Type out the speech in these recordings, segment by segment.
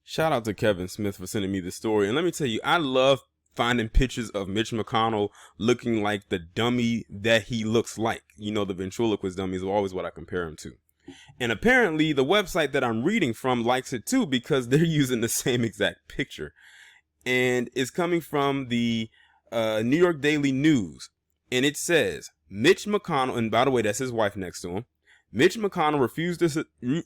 Shout out to Kevin Smith for sending me the story. And let me tell you, I love finding pictures of Mitch McConnell looking like the dummy that he looks like. You know, the ventriloquist dummy is always what I compare him to. And apparently the website that I'm reading from likes it too because they're using the same exact picture. And it's coming from the New York Daily News. And it says, Mitch McConnell, and by the way, that's his wife next to him. Mitch McConnell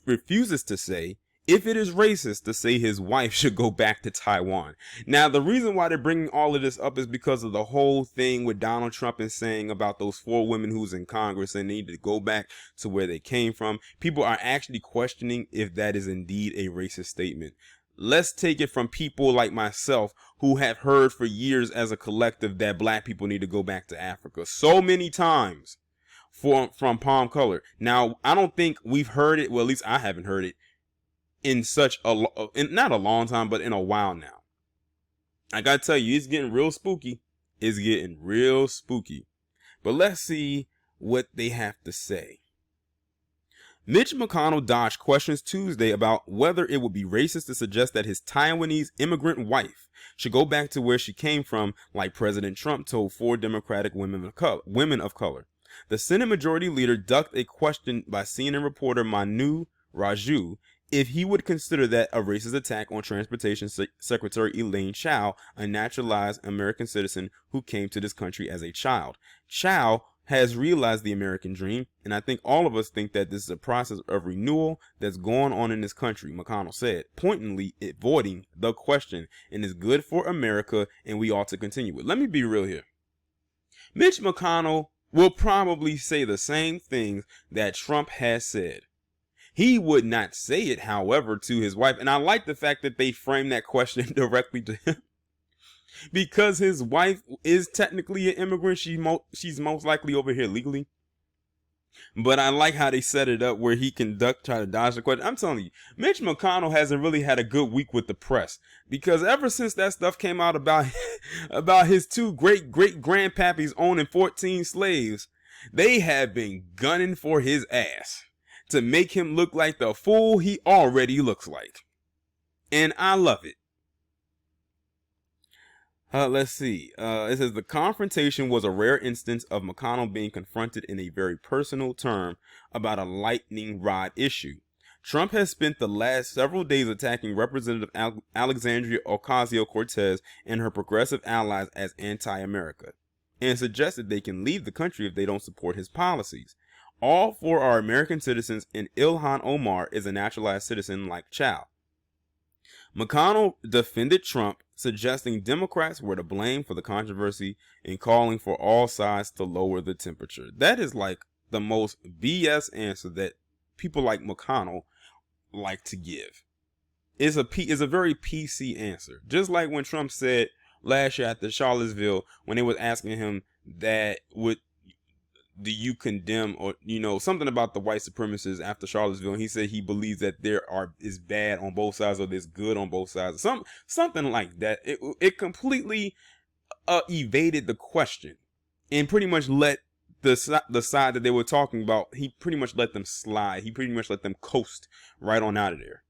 refuses to say if it is racist to say his wife should go back to Taiwan. Now, the reason why they're bringing all of this up is because of the whole thing with Donald Trump and saying about those 4 women who's in Congress and they need to go back to where they came from. People are actually questioning if that is indeed a racist statement. Let's take it from people like myself who have heard for years as a collective that black people need to go back to Africa so many times from Palm Color. Now, I don't think we've heard it. Well, at least I haven't heard it in not a long time, but in a while now. I gotta tell you, it's getting real spooky. It's getting real spooky. But let's see what they have to say. Mitch McConnell dodged questions Tuesday about whether it would be racist to suggest that his Taiwanese immigrant wife should go back to where she came from, like President Trump told 4 Democratic women of color. The Senate Majority Leader ducked a question by CNN reporter Manu Raju if he would consider that a racist attack on Transportation Secretary Elaine Chao, a naturalized American citizen who came to this country as a child. Chao has realized the American dream, and I think all of us think that this is a process of renewal that's going on in this country, McConnell said, pointedly avoiding the question, and is good for America, and we ought to continue it. Let me be real here. Mitch McConnell will probably say the same things that Trump has said. He would not say it, however, to his wife. And I like the fact that they framed that question directly to him. Because his wife is technically an immigrant. She's most likely over here legally. But I like how they set it up where he can try to dodge the question. I'm telling you, Mitch McConnell hasn't really had a good week with the press. Because ever since that stuff came out about his 2 great-great-grandpappies owning 14 slaves, they have been gunning for his ass to make him look like the fool he already looks like. And I love it. Let's see. It says the confrontation was a rare instance of McConnell being confronted in a very personal term about a lightning rod issue. Trump has spent the last several days attacking Representative Alexandria Ocasio-Cortez and her progressive allies as anti-America, and suggested they can leave the country if they don't support his policies. All 4 are American citizens, and Ilhan Omar is a naturalized citizen like Chao. McConnell defended Trump, suggesting Democrats were to blame for the controversy and calling for all sides to lower the temperature. That is like the most BS answer that people like McConnell like to give. It's a very PC answer. Just like when Trump said last year at the Charlottesville, when they was asking him that do you condemn, or something about the white supremacists after Charlottesville, and he said he believes that is bad on both sides or there's good on both sides, something like that. It completely evaded the question and pretty much let the side that they were talking about, he pretty much let them slide. He pretty much let them coast right on out of there.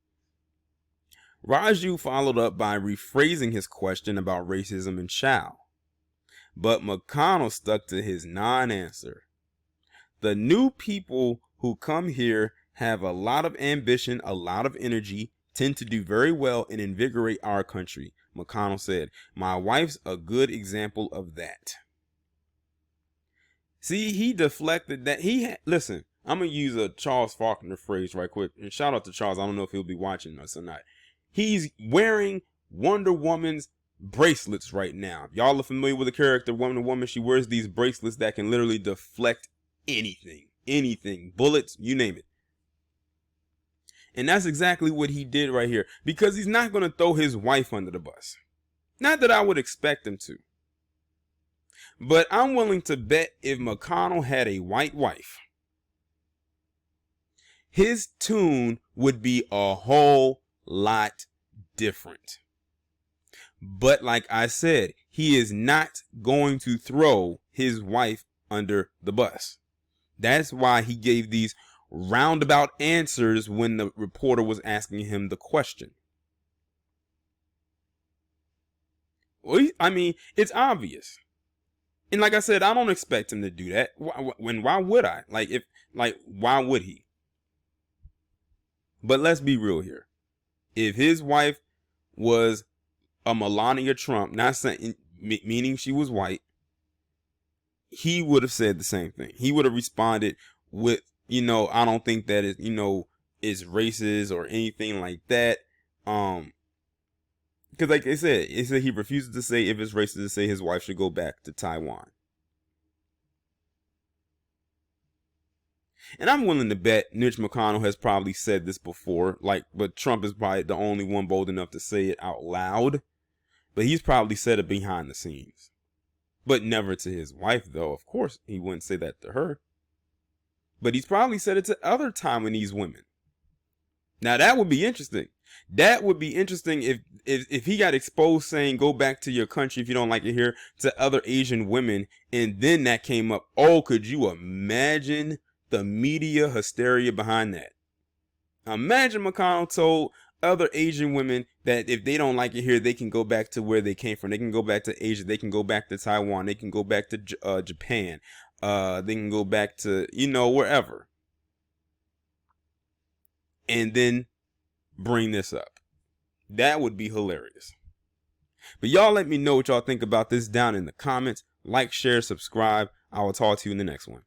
Raju followed up by rephrasing his question about racism and Chao, but McConnell stuck to his non-answer. The new people who come here have a lot of ambition, a lot of energy, tend to do very well and invigorate our country, McConnell said. My wife's a good example of that. See, he deflected that. Listen, I'm going to use a Charles Faulkner phrase right quick. And shout out to Charles. I don't know if he'll be watching us or not. He's wearing Wonder Woman's bracelets right now. If y'all are familiar with the character Wonder Woman, she wears these bracelets that can literally deflect anything, bullets, you name it. And that's exactly what he did right here, because he's not going to throw his wife under the bus. Not that I would expect him to. But I'm willing to bet if McConnell had a white wife, his tune would be a whole lot different. But like I said, he is not going to throw his wife under the bus. That's why he gave these roundabout answers when the reporter was asking him the question. Well, I mean, it's obvious. And like I said, I don't expect him to do that. Why would I? Why would he? But let's be real here. If his wife was a Melania Trump, not saying meaning she was white, he would have said the same thing. He would have responded with, I don't think that is racist or anything like that. Because like I said, he refuses to say if it's racist to say his wife should go back to Taiwan. And I'm willing to bet Mitch McConnell has probably said this before, but Trump is probably the only one bold enough to say it out loud. But he's probably said it behind the scenes. But never to his wife, though. Of course, he wouldn't say that to her. But he's probably said it to other Taiwanese women. Now, that would be interesting. That would be interesting if he got exposed saying, go back to your country if you don't like it here, to other Asian women. And then that came up. Oh, could you imagine the media hysteria behind that? Imagine McConnell told other Asian women that if they don't like it here, they can go back to where they came from. They can go back to Asia. They can go back to Taiwan. They can go back to Japan. They can go back to, wherever. And then bring this up. That would be hilarious. But y'all let me know what y'all think about this down in the comments. Like, share, subscribe. I will talk to you in the next one.